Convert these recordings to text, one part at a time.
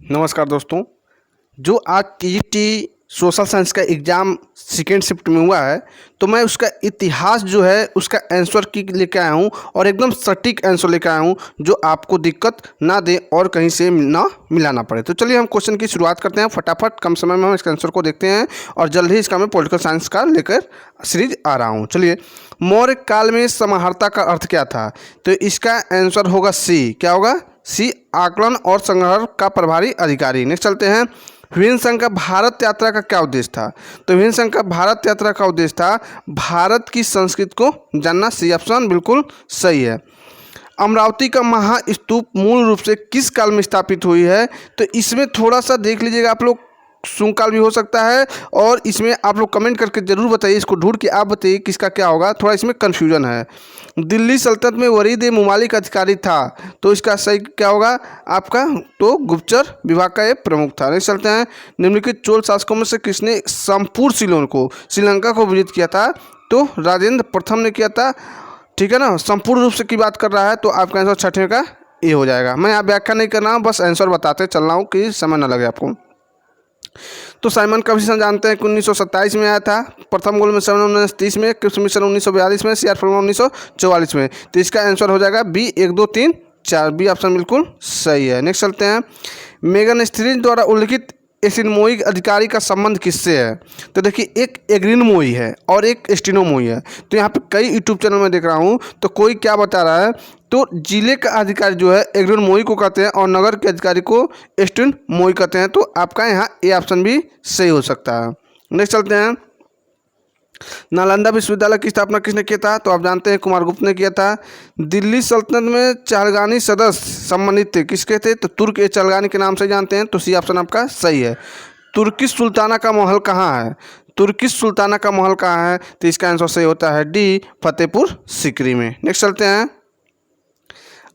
नमस्कार दोस्तों। जो आज टीजीटी सोशल साइंस का एग्ज़ाम सेकेंड शिफ्ट में हुआ है, तो मैं उसका इतिहास जो है उसका आंसर की लेकर आया हूँ और एकदम सटीक आंसर लेकर आया हूँ जो आपको दिक्कत ना दे और कहीं से ना मिलाना पड़े। तो चलिए हम क्वेश्चन की शुरुआत करते हैं। फटाफट कम समय में हम इसका आंसर को देखते हैं और जल्द ही इसका मैं पॉलिटिकल साइंस का लेकर सीरीज आ रहा हूँ। चलिए, मौर्य काल में समाहर्ता का अर्थ क्या था? तो इसका आंसर होगा सी। क्या होगा? सी, आकलन और संग्रह का प्रभारी अधिकारी। नेक्स्ट चलते हैं। ह्वेन संघ का भारत यात्रा का क्या उद्देश्य था? तो ह्वेन संघ का भारत यात्रा का उद्देश्य था भारत की संस्कृति को जानना। सी ऑप्शन बिल्कुल सही है। अमरावती का महास्तूप मूल रूप से किस काल में स्थापित हुई है? तो इसमें थोड़ा सा देख लीजिएगा आप लोग, शुंग काल भी हो सकता है और इसमें आप लोग कमेंट करके ज़रूर बताइए, इसको ढूंढ के आप बताइए किसका क्या होगा, थोड़ा इसमें कन्फ्यूजन है। दिल्ली सल्तनत में वरीद ए मुमालिक अधिकारी था, तो इसका सही क्या होगा आपका? तो गुप्तचर विभाग का ये प्रमुख था। नेक्स्ट चलते हैं। निम्नलिखित चोल शासकों में से किसने संपूर्ण सीलोन को श्रीलंका को विजित किया था? तो राजेंद्र प्रथम ने किया था। ठीक है ना, संपूर्ण रूप से की बात कर रहा है, तो आपका आंसर छठवें का ये हो जाएगा। मैं यहाँ व्याख्या नहीं कर रहा हूँ, बस आंसर बताते चल रहा हूँ कि समय न लगे आपको। तो साइमन कमीशन जानते हैं कि 1927 में आया था। प्रथम गोल्ड मिशन 1930 में, क्रिप्स मिशन 1942 में, सीआर फॉर्मूला 1944 में। तो इसका आंसर हो जाएगा बी, 1, 2, 3, 4। बी ऑप्शन बिल्कुल सही है। नेक्स्ट चलते हैं। मेगन स्त्रीन द्वारा उल्लिखित एसिनमोई अधिकारी का संबंध किससे है? तो देखिए, एक एग्रीन मोई है और एक एस्टिनोमोई है। तो यहाँ पे कई यूट्यूब चैनल में देख रहा हूँ, तो कोई क्या बता रहा है, तो जिले का अधिकारी जो है एग्रीन मोई को कहते हैं और नगर के अधिकारी को एस्टिन मोई कहते हैं। तो आपका यहाँ ए ऑप्शन भी सही हो सकता है। नेक्स्ट चलते हैं। नालंदा विश्वविद्यालय की स्थापना किसने किया था? तो आप जानते हैं कुमारगुप्त ने किया था। दिल्ली सल्तनत में चारगानी सदस्य सम्मानित थे, किसके थे? तो तुर्क ए चारगानी के नाम से जानते हैं। तो सी ऑप्शन आपका सही है। तुर्किश सुल्ताना का महल कहाँ है? तुर्किश सुल्ताना का महल कहाँ है? तो इसका आंसर सही होता है डी, फतेहपुर सीकरी में। नेक्स्ट चलते हैं।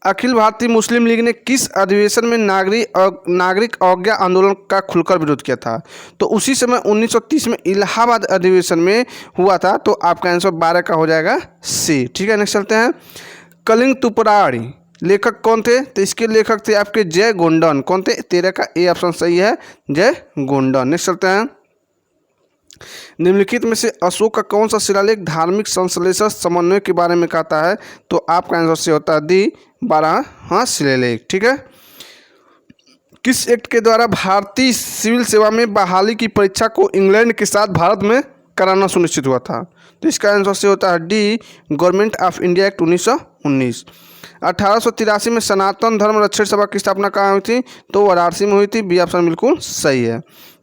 अखिल भारतीय मुस्लिम लीग ने किस अधिवेशन में नागरिक अवज्ञा आंदोलन का खुलकर विरोध किया था? तो उसी समय 1930 में इलाहाबाद अधिवेशन में हुआ था। तो आपका आंसर 12 का हो जाएगा सी। ठीक है, नेक्स्ट चलते हैं। कलिंग तुपराड़ी लेखक कौन थे? तो इसके लेखक थे आपके जय गोंडन। कौन थे? 13 का ए ऑप्शन सही है, जय गोंडन। नेक्स्ट चलते हैं। निम्नलिखित में से अशोक का कौन सा शिलालेख धार्मिक संश्लेषण समन्वय के बारे में कहता है? तो आपका आंसर से होता है डी, 12 हाँ शिलालेख। ठीक है। किस एक्ट के द्वारा भारतीय सिविल सेवा में बहाली की परीक्षा को इंग्लैंड के साथ भारत में कराना सुनिश्चित हुआ था? तो इसका आंसर से होता है D, government of India act 1919। 1883 में सनातन धर्म रक्षण सभा की स्थापना कहाँ हुई थी? तो वाराणसी में हुई थी। बी ऑप्शन बिल्कुल सही है।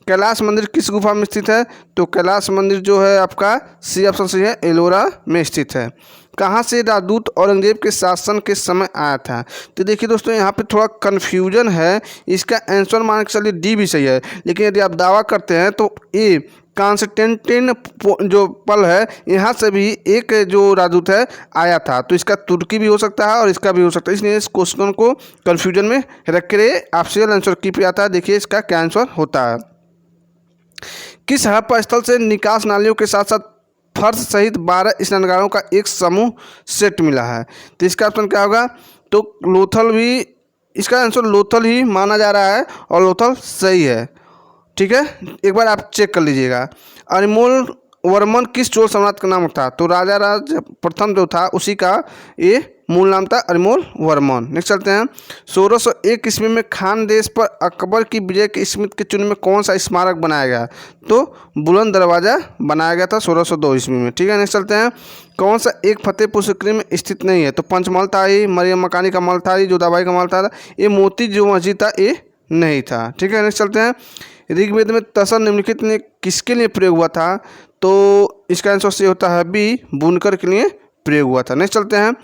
कैलाश मंदिर किस गुफा में स्थित है? तो कैलाश मंदिर जो है आपका सी ऑप्शन सही है, एलोरा में स्थित है। कहाँ से राजदूत औरंगजेब के शासन के समय आया था? तो देखिए दोस्तों, यहाँ पे थोड़ा कन्फ्यूजन है। इसका आंसर मान के चलिए डी भी सही है, लेकिन यदि आप दावा करते हैं तो ए कॉन्स्टेंटिन जो पल है, यहाँ से भी एक जो राजदूत है आया था। तो इसका तुर्की भी हो सकता है और इसका भी हो सकता है, इसलिए इस क्वेश्चन को कन्फ्यूजन में रख के आपसे आंसर की पे आता है। देखिए इसका क्या आंसर होता है। किस हड़प्पा स्थल से निकास नालियों के साथ साथ फर्श सहित 12 स्नानगारों का एक समूह सेट मिला है? तो इसका ऑप्शन क्या होगा? तो लोथल भी, इसका आंसर लोथल ही माना जा रहा है और लोथल सही है। ठीक है, एक बार आप चेक कर लीजिएगा। अरिमोल वर्मन किस चोल सम्राट का नाम था? तो राजा राज प्रथम जो था उसी का ये मूल नाम था, अरिमोल वर्मन। नेक्स्ट चलते हैं। 1601 ईस्वी में खान देश पर अकबर की विजय के स्मृति के चिन्ह में कौन सा स्मारक बनाया गया? तो बुलंद दरवाजा बनाया गया था 1602 ईस्वी में। ठीक है, नेक्स्ट चलते हैं। कौन सा एक फतेहपुर सीकरी में स्थित नहीं है? तो पंचमहल था, ये मरियम मकानी का महल था, ये जोधाबाई का महल था, ये मोती जो मस्जिद था ये नहीं था। ठीक है, नेक्स्ट चलते हैं। ऋग्वेद में तसर निम्नलिखित ने किसके लिए प्रयोग हुआ था? तो इसका आंसर से होता है बी, बुनकर के लिए प्रयोग हुआ था। नेक्स्ट चलते हैं।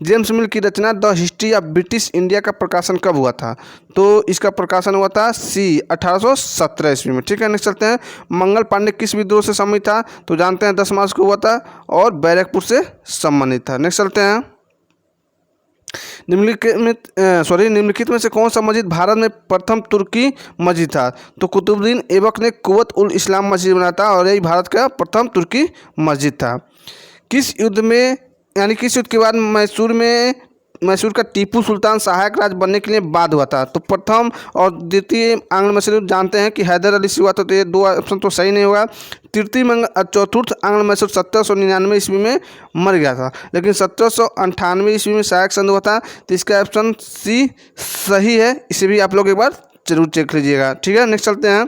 जेम्स मिल की रचना the history of British India का प्रकाशन कब हुआ था? तो इसका प्रकाशन हुआ था सी, 1817 ईस्वी में। ठीक है, नेक्स्ट चलते हैं। मंगल पांडे किस विद्रोह से सम्मानित था? तो जानते हैं 10 मार्च को हुआ था और बैरकपुर से सम्मानित था। नेक्स्ट चलते हैं। निम्नलिखित में से कौन सा मस्जिद भारत में प्रथम तुर्की मस्जिद था? तो कुतुबुद्दीन ऐबक ने कुव्वत उल इस्लाम मस्जिद बनाया था और यही भारत का प्रथम तुर्की मस्जिद था। किस युद्ध में, यानी किस युद्ध के बाद मैसूर में मैसूर का टीपू सुल्तान सहायक राज्य बनने के लिए बाद हुआ था? तो प्रथम और द्वितीय आंग्ल मैसूर जानते हैं कि हैदर अली से हुआ था, तो ये दो ऑप्शन तो सही नहीं होगा। चतुर्थ आंग्ल मैसूर 1799 ईस्वी में मर गया था, लेकिन 1798 ईस्वी में सहायक संधि हुआ था, तो इसका ऑप्शन सी सही है। इसे भी आप लोग एक बार जरूर चेक लीजिएगा। ठीक है, नेक्स्ट चलते हैं।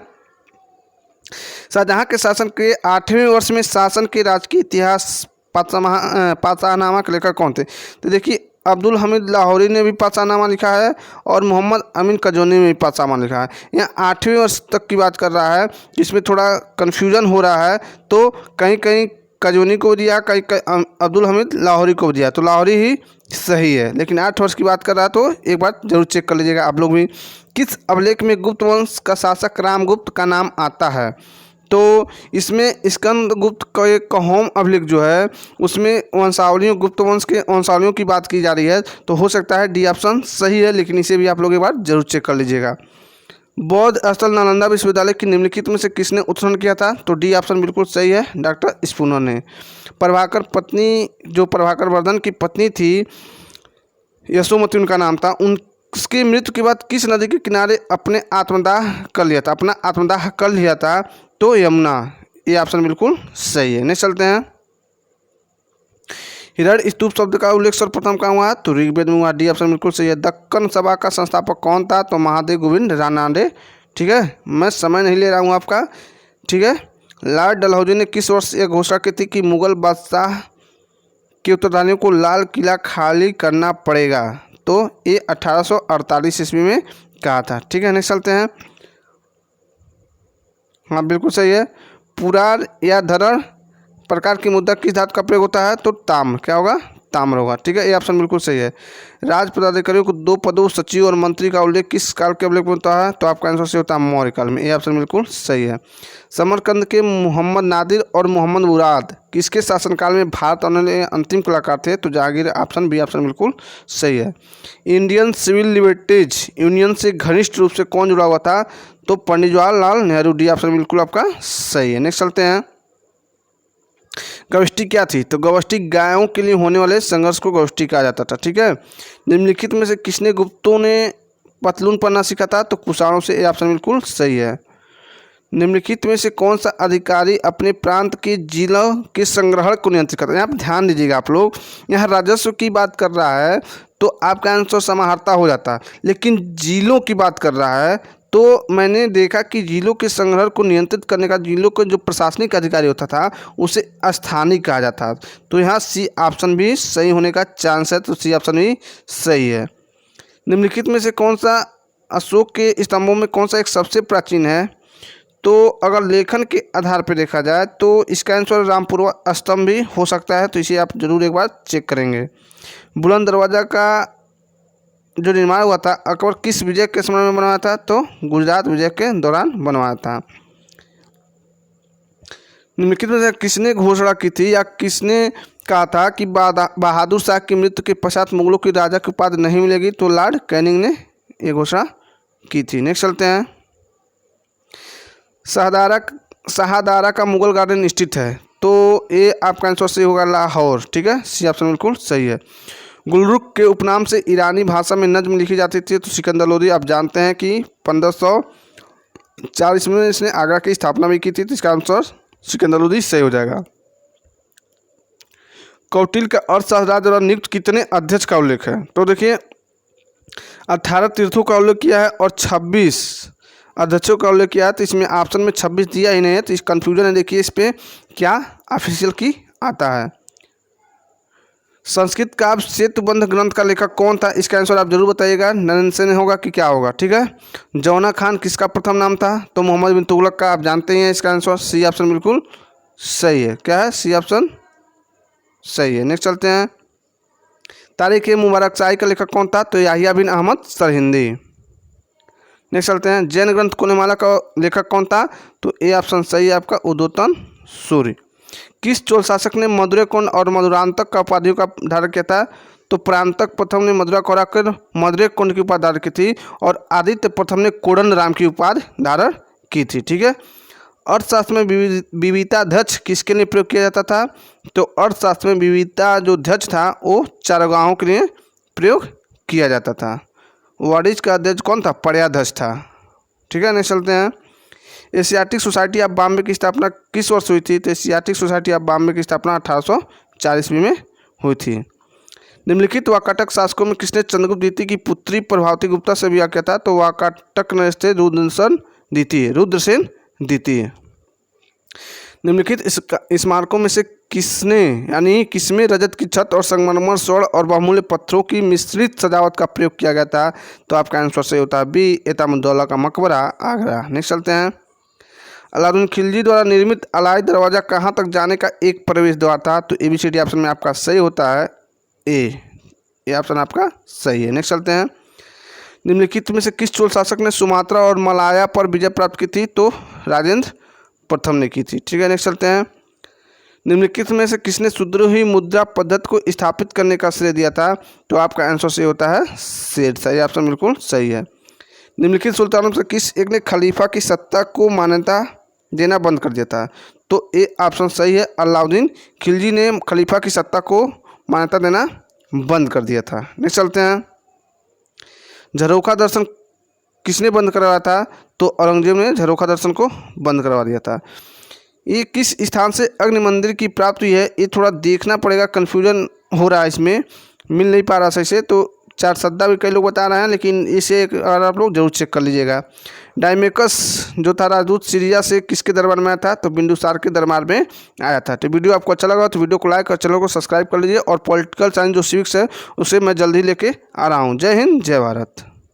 शाहजहां के शासन के 8वें वर्ष में शासन के राजकीय इतिहास पाचानामा के लेखक कौन थे? तो देखिए, अब्दुल हमीद लाहौरी ने भी पाचानामा लिखा है और मोहम्मद अमीन कजौनी ने भी पाचानामा लिखा है। यहाँ 8वें वर्ष तक की बात कर रहा है, जिसमें थोड़ा कन्फ्यूजन हो रहा है, तो कहीं कहीं कजौनी को दिया, कहीं कहीं अब्दुल हमीद लाहौरी को दिया, तो लाहौरी ही सही है। लेकिन 8 वर्ष की बात कर रहा है, तो एक बार जरूर चेक कर लीजिएगा आप लोग भी। किस अभिलेख में गुप्त वंश का शासक रामगुप्त का नाम आता है? तो इसमें स्कंदगुप्त का एक कहोम अभिलेख जो है, उसमें वंशावलियों, गुप्त वंश के वंशावलियों की बात की जा रही है, तो हो सकता है डी ऑप्शन सही है, लेकिन इसे भी आप लोग एक बार जरूर चेक कर लीजिएगा। बौद्ध स्थल नालंदा विश्वविद्यालय की निम्नलिखित में से किसने उत्खनन किया था? तो डी ऑप्शन बिल्कुल सही है, डॉक्टर स्पूनर ने। प्रभाकर पत्नी, जो प्रभाकर वर्धन की पत्नी थी, यशोमती उनका नाम था, उसकी मृत्यु के बाद किस नदी के किनारे अपने आत्मदाह कर लिया था? अपना आत्मदाह कर लिया था, तो यमुना। ये ऑप्शन बिल्कुल सही है। नेक्स्ट चलते हैं। हिरण स्तूप शब्द का उल्लेख सर्वप्रथम कहाँ हुआ? तो ऋग्वेद में हुआ। डी ऑप्शन बिल्कुल सही है। दक्कन सभा का संस्थापक कौन था? तो महादेव गोविंद रानाडे। ठीक है, मैं समय नहीं ले रहा हूँ आपका। ठीक है, लॉर्ड डलहौजी ने किस वर्ष यह घोषणा की थी कि मुगल बादशाह के उत्तराधिकारियों को लाल किला खाली करना पड़ेगा? तो ये 1848 ईस्वी में कहा था। ठीक है, नेक्स्ट चलते हैं। हाँ बिल्कुल सही है। पुरार या धरर प्रकार की मुद्रा किस धातु का प्रयोग होता है? तो ताम्र। क्या होगा? ताम्र होगा। ठीक है, ये ऑप्शन बिल्कुल सही है। राज पदाधिकारियों को 2 पदों सचिव और मंत्री का उल्लेख किस काल के अभिलेख में होता है? तो आपका आंसर सही होता है मौर्य काल में। ये ऑप्शन बिल्कुल सही है। समरकंद के मोहम्मद नादिर और मोहम्मद मुराद किसके शासनकाल में भारत आने वाले अंतिम कलाकार थे? तो जहांगीर। ऑप्शन बी ऑप्शन बिल्कुल सही है। इंडियन सिविल लिबर्टीज यूनियन से घनिष्ठ रूप से कौन जुड़ा हुआ था? तो पंडित जवाहरलाल नेहरू। डी ऑप्शन बिल्कुल आपका सही है। नेक्स्ट चलते हैं। गवष्टी क्या थी? तो गवष्टी गायों के लिए होने वाले संघर्ष को गवष्टी कहा जाता था। ठीक है, निम्नलिखित में से किसने गुप्तों ने पतलून पढ़ना सीखा था? तो कुषाणों से। ये ऑप्शन बिल्कुल सही है। निम्नलिखित में से कौन सा अधिकारी अपने प्रांत के जिलों के संग्रहण को नियंत्रित करता है? यहाँ पर ध्यान दीजिएगा आप लोग, यहाँ राजस्व की बात कर रहा है तो आपका आंसर समाहर्ता हो जाता है, लेकिन जिलों की बात कर रहा है तो मैंने देखा कि जिलों के संग्रहण को नियंत्रित करने का जिलों का जो प्रशासनिक अधिकारी होता था उसे स्थानीय कहा जाता। तो यहाँ सी ऑप्शन भी सही होने का चांस है, तो सी ऑप्शन भी सही है। निम्नलिखित में से कौन सा अशोक के स्तंभों में कौन सा एक सबसे प्राचीन है? तो अगर लेखन के आधार पर देखा जाए तो इसका आंसर रामपुरवा स्तंभ भी हो सकता है, तो इसे आप जरूर एक बार चेक करेंगे। बुलंद दरवाज़ा का जो निर्माण हुआ था अकबर किस विजय के समय में बनवाया था? तो गुजरात विजय के दौरान बनवाया था। निम्नलिखित में से किसने घोषणा की थी या किसने कहा था कि बहादुर शाह की मृत्यु के पश्चात मुगलों की राजा की उपाधि नहीं मिलेगी? तो लॉर्ड कैनिंग ने यह घोषणा की थी। नेक्स्ट चलते हैं। शाहदारा का मुगल गार्डन स्थित है, तो ये आपका आंसर सही होगा लाहौर। ठीक है, सी ऑप्शन बिल्कुल सही है। गुलरुख के उपनाम से ईरानी भाषा में नज्म लिखी जाती थी, तो सिकंदर लोदी। आप जानते हैं कि 1504 ईस्वी में इसने आगरा की स्थापना भी की थी, तो इसका आंसर सिकंदर लोदी सही हो जाएगा। कौटिल्य का अर्थशास्त्र द्वारा नियुक्त कितने अध्यक्ष का उल्लेख है? तो देखिए 18 तीर्थों का उल्लेख किया है और 26 अध्यक्षों का उल्लेख किया है, तो इसमें ऑप्शन में 26 दिया ही नहीं है, तो इस कन्फ्यूजन है। देखिए इस पर क्या ऑफिशियल की आता है। संस्कृत काव्य सेतुबंध ग्रंथ का लेखक कौन था? इसका आंसर आप जरूर बताइएगा। नरेंद्र सेन होगा कि क्या होगा? ठीक है, जौना खान किसका प्रथम नाम था? तो मोहम्मद बिन तुगलक का। आप जानते हैं इसका आंसर सी ऑप्शन बिल्कुल सही है। क्या है? सी ऑप्शन सही है। नेक्स्ट चलते हैं। तारीख मुबारक शाही का लेखक कौन था? तो याहिया बिन अहमद सरहिंदी। नेक्स्ट चलते हैं। जैन ग्रंथ कुलमाला का लेखक कौन था? तो ए ऑप्शन सही है आपका उद्योतन सूर्य। किस चोल शासक ने मधुरै कुंड और मधुरांतक का उपाधियों का धारण किया था? तो प्रांतक प्रथम ने मधुरा को हराकर मधुरै कुंड की उपाधि धारण की थी और आदित्य प्रथम ने कोदंड राम की उपाधि धारण की थी। ठीक है, अर्थशास्त्र में विविधता ध्वज किसके लिए प्रयोग किया जाता था? तो अर्थशास्त्र में विविधता जो ध्वज था वो चारागाहों के लिए प्रयोग किया जाता था। वाणिज्य का अध्यक्ष कौन था? पर्याध्यक्ष था। ठीक है, नेक्स्ट चलते हैं। एशियाटिक सोसाइटी ऑफ बॉम्बे की स्थापना किस वर्ष हुई थी? तो एशियाटिक सोसाइटी ऑफ बॉम्बे की स्थापना 1840 में हुई थी। निम्नलिखित वाकाटक शासकों में किसने चंद्रगुप्त द्वितीय की पुत्री प्रभावती गुप्ता से विवाह किया था? तो वाकाटक नरेश थे रुद्रसेन द्वितीय। निम्नलिखित स्मारकों में से किसमें रजत की छत और संगमरमर, स्वर्ण और बहुमूल्य पत्थरों की मिश्रित सजावट का प्रयोग किया गया था? तो आपका आंसर सही होता है बी, एतमुद्दौला का मकबरा, आगरा। नेक्स्ट चलते हैं। अलाउद्दीन खिलजी द्वारा निर्मित अलाई दरवाज़ा कहाँ तक जाने का एक प्रवेश द्वार था? तो ABCD ऑप्शन में आपका सही होता है ए ऑप्शन आपका सही है। नेक्स्ट चलते हैं। निम्नलिखित में से किस चोल शासक ने सुमात्रा और मलाया पर विजय प्राप्त की थी? तो राजेंद्र प्रथम ने की थी। ठीक है, नेक्स्ट चलते हैं। निम्नलिखित में से किसने सुद्रोही मुद्रा पद्धति को स्थापित करने का श्रेय दिया था? तो आपका आंसर सही होता है शेर शाह। ये ऑप्शन बिल्कुल सही है। निम्नलिखित सुल्तानों से किस एक ने खलीफा की सत्ता को मान्यता देना बंद कर दिया था? तो ए ऑप्शन सही है, अलाउद्दीन खिलजी ने खलीफा की सत्ता को मान्यता देना बंद कर दिया था। नेक्स्ट चलते हैं। झरोखा दर्शन किसने बंद करवाया था? तो औरंगजेब ने झरोखा दर्शन को बंद करवा दिया था। ये किस स्थान से अग्नि मंदिर की प्राप्ति हुई है? ये थोड़ा देखना पड़ेगा, कन्फ्यूजन हो रहा है, इसमें मिल नहीं पा रहा सही से। तो चार सद्दा भी कई लोग बता रहे हैं, लेकिन इसे अगर आप लोग जरूर चेक कर लीजिएगा। डायमेकस जो था राजदूत सीरिया से किसके दरबार में आया था? तो बिंदुसार के दरबार में आया था। तो वीडियो आपको अच्छा लगा तो वीडियो को लाइक और चैनल को सब्सक्राइब कर लीजिए। और पॉलिटिकल साइंस जो सिविक्स है उसे मैं जल्दी लेके आ रहा हूँ। जय हिंद, जय भारत।